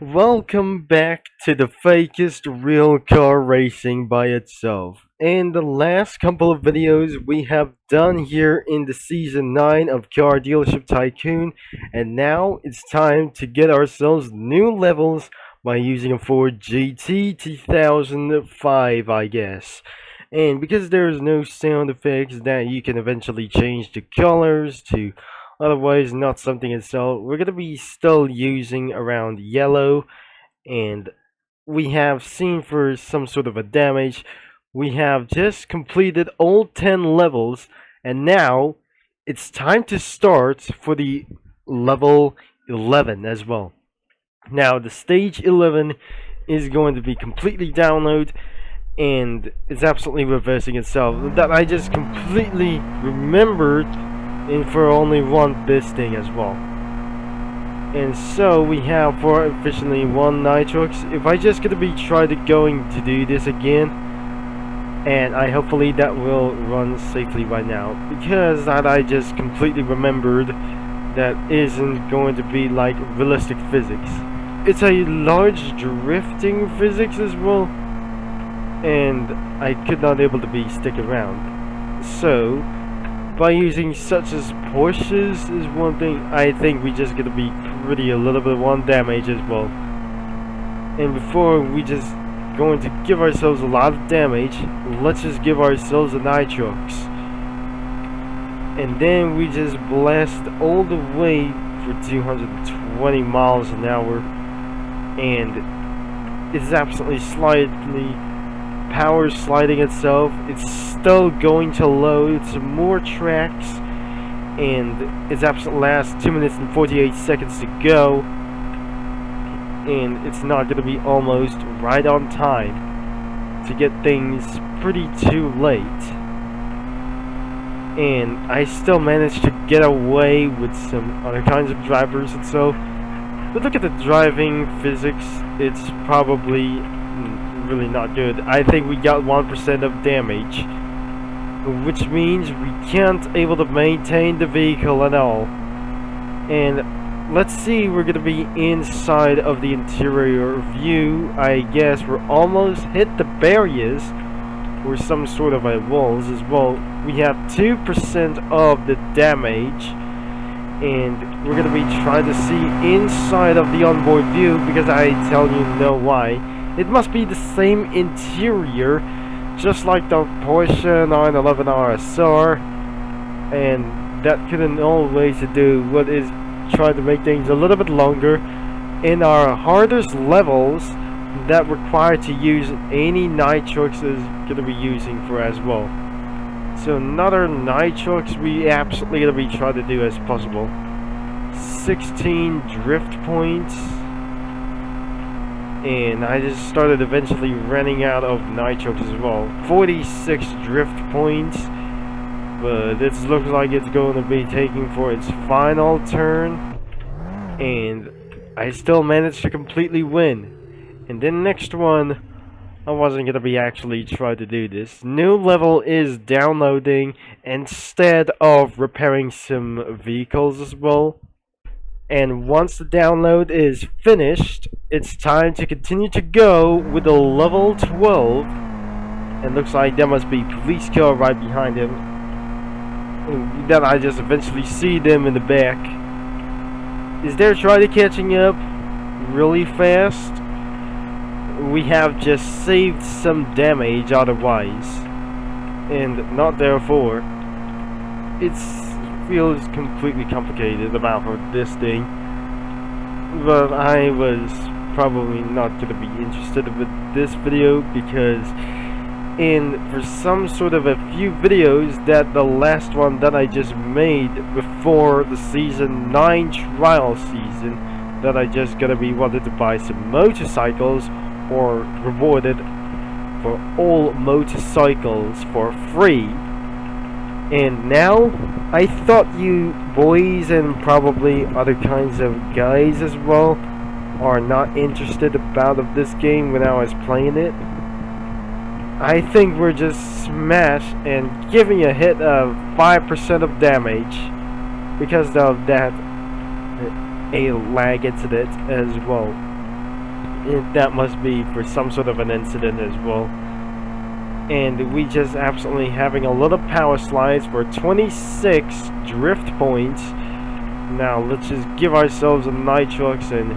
Welcome back to the fakest real car racing by itself. In the last couple of videos we have done here in the season 9 of Car Dealership Tycoon, and now it's time to get ourselves new levels by using a Ford GT 2005, I guess. And because there's no sound effects that you can eventually change the colors to otherwise not something itself, we're gonna be still using around yellow, and we have seen for some sort of a damage. We have just completed all 10 levels, and now it's time to start for the level 11 as well. Now the stage 11 is going to be completely download, and it's absolutely reversing itself. That I just completely remembered, and for only one this thing as well. And so we have for efficiently one nitrox. If I just gonna be going to do this again, and I hopefully that will run safely by now, because that I just completely remembered that isn't going to be like realistic physics. It's a large drifting physics as well, and I could not able to be stick around. So by using such as Porsches is one thing. I think we just gonna be pretty a little bit of one damage as well. And before we just going to give ourselves a lot of damage, let's just give ourselves a nitrox. And then we just blast all the way for 220 miles an hour. And it's absolutely slightly power sliding itself. It's still going to load some more tracks, and it's absolutely last 2 minutes and 48 seconds to go, and it's not going to be almost right on time to get things pretty too late. And I still managed to get away with some other kinds of drivers and so, but look at the driving physics. It's probably really not good. I think we got 1% of damage, which means we can't able to maintain the vehicle at all. And let's see, we're gonna be inside of the interior view. I guess we're almost hit the barriers or some sort of a walls as well. We have 2% of the damage, and we're gonna be trying to see inside of the onboard view, because I tell you know why. It must be the same interior, just like the Porsche 911 RSR, and that couldn't always do what is trying to make things a little bit longer. In our hardest levels that require to use any nitrox is going to be using for as well. So another nitrox we absolutely going to be trying to do as possible. 16 drift points. And I just started eventually running out of nitrox as well. 46 drift points, but it looks like it's going to be taking for its final turn, and I still managed to completely win. And then next one, I wasn't going to be actually trying to do this. New level is downloading instead of repairing some vehicles as well. And once the download is finished, it's time to continue to go with the level 12. And looks like there must be police car right behind him. And then I just eventually see them in the back. Is there trying to catching up really fast? We have just saved some damage otherwise, and not therefore. It feels completely complicated about for this thing, but I was probably not going to be interested with this video, because for some sort of a few videos that the last one that I just made before the season 9 trial season, that I just gonna be wanted to buy some motorcycles or rewarded for all motorcycles for free. And now I thought you boys and probably other kinds of guys as well are not interested about of this game when I was playing it. I think we're just smash and giving a hit of 5% of damage because of that a lag incident as well. That must be for some sort of an incident as well. And we just absolutely having a lot of power slides for 26 drift points. Now let's just give ourselves a nitrox and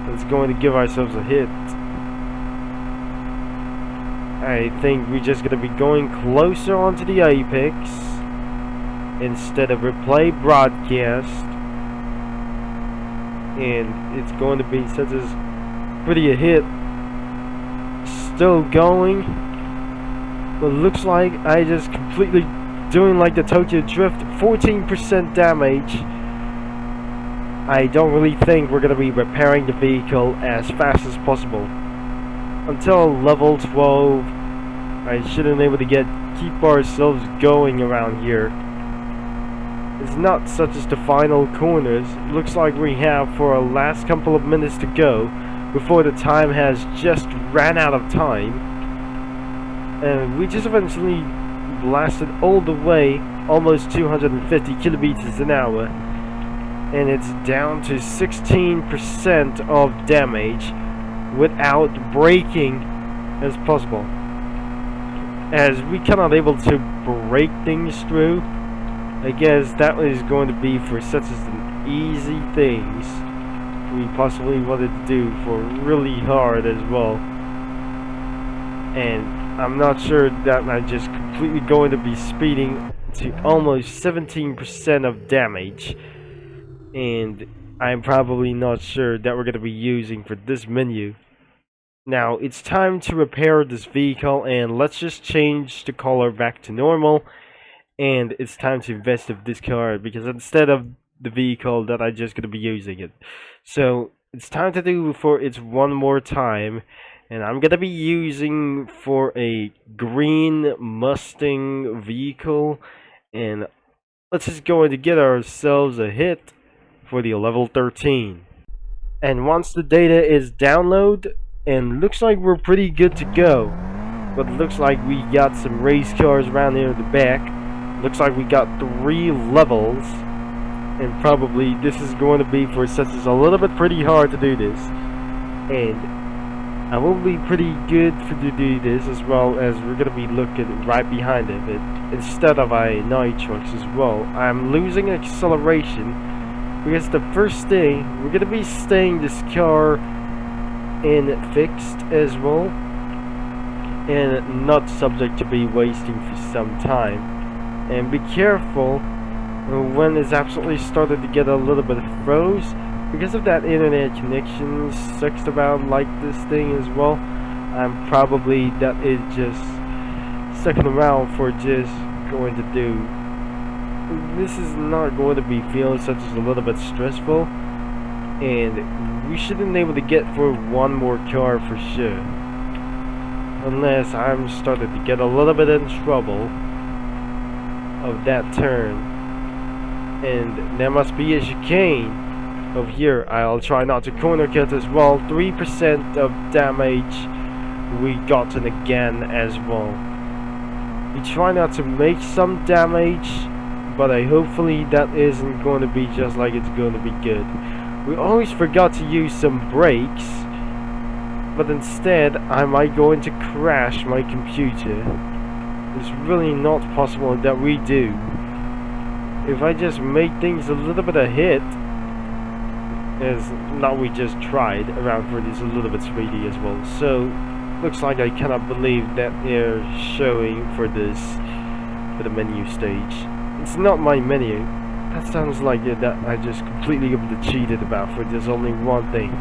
let's going to give ourselves a hit. I think we're just going to be going closer onto the apex instead of replay broadcast. And it's going to be such as pretty a hit. Still going. But looks like I just completely doing like the Tokyo Drift, 14% damage. I don't really think we're going to be repairing the vehicle as fast as possible. Until level 12, I shouldn't be able to keep ourselves going around here. It's not such as the final corners. It looks like we have for our last couple of minutes to go before the time has just ran out of time. And we just eventually blasted all the way, almost 250 kilometers an hour, and it's down to 16% of damage without braking as possible. As we cannot able to break things through, I guess that is going to be for such as an easy things we possibly wanted to do for really hard as well. And I'm not sure that I'm just completely going to be speeding to almost 17% of damage, and I'm probably not sure that we're going to be using for this menu. Now it's time to repair this vehicle, and let's just change the color back to normal, and it's time to invest in this car because instead of the vehicle that I'm just going to be using it. So it's time to do for it one more time. And I'm gonna be using for a green Mustang vehicle, and let's just go to get ourselves a hit for the level 13. And once the data is downloaded, and looks like we're pretty good to go, but looks like we got some race cars around here in the back. Looks like we got 3 levels, and probably this is going to be for such as a little bit pretty hard to do this. And I will be pretty good to do this, as well as we're going to be looking right behind it instead of a nitrox as well. I'm losing acceleration because the first thing, we're going to be staying this car in fixed as well and not subject to be wasting for some time. And be careful when it's absolutely started to get a little bit froze. Because of that internet connection sucks about like this thing as well. I'm probably that is just sucking around for just going to do. This is not going to be feeling such as a little bit stressful, and we shouldn't be able to get for one more car for sure. Unless I'm starting to get a little bit in trouble of that turn, and there must be a chicane. Of here, I'll try not to corner cut as well. 3% of damage we gotten again as well. We try not to make some damage, but hopefully that isn't going to be just like it's going to be good. We always forgot to use some brakes, but instead I might going to crash my computer. It's really not possible that we do. If I just make things a little bit of hit, as now we just tried around for this a little bit speedy as well. So looks like I cannot believe that they're showing for this for the menu stage. It's not my menu. That sounds like it, that I just completely cheated about for there's only one thing.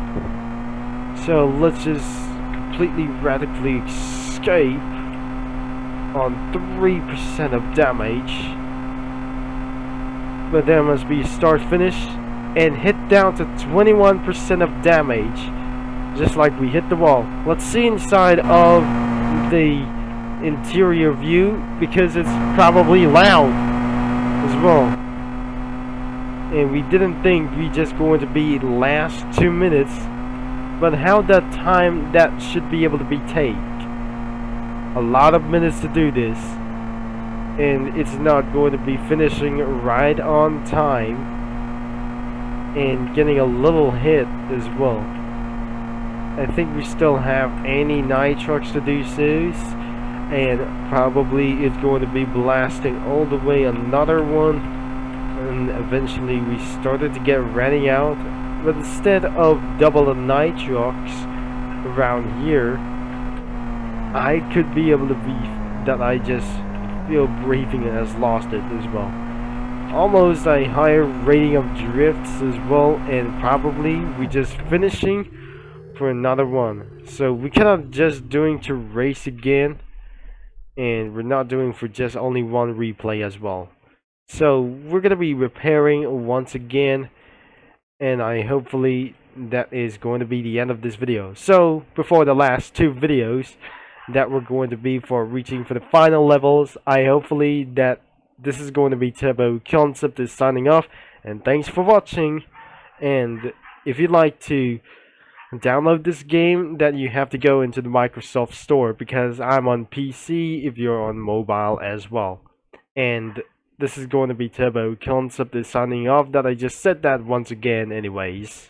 So let's just completely radically escape on 3% of damage. But there must be start finish and hit down to 21% of damage, just like we hit the wall. Let's see inside of the interior view, because it's probably loud as well. And we didn't think we just going to be last 2 minutes, but how that time that should be able to be take a lot of minutes to do this, and it's not going to be finishing right on time and getting a little hit as well. I think we still have any nitrox to do so, and probably it's going to be blasting all the way another one, and eventually we started to get running out. But instead of double the nitrox around here, I could be able to be that I just feel breathing has lost it as well. Almost a higher rating of drifts as well, and probably we just finishing for another one. So we cannot just doing to race again, and we're not doing for just only one replay as well. So we're gonna be repairing once again, and I hopefully that is going to be the end of this video. So before the last two videos that we're going to be for reaching for the final levels, I hopefully that this is going to be Turbo Concept is signing off, and thanks for watching. And if you'd like to download this game, that you have to go into the Microsoft Store, because I'm on PC if you're on mobile as well. And this is going to be Turbo Concept is signing off, that I just said that once again anyways.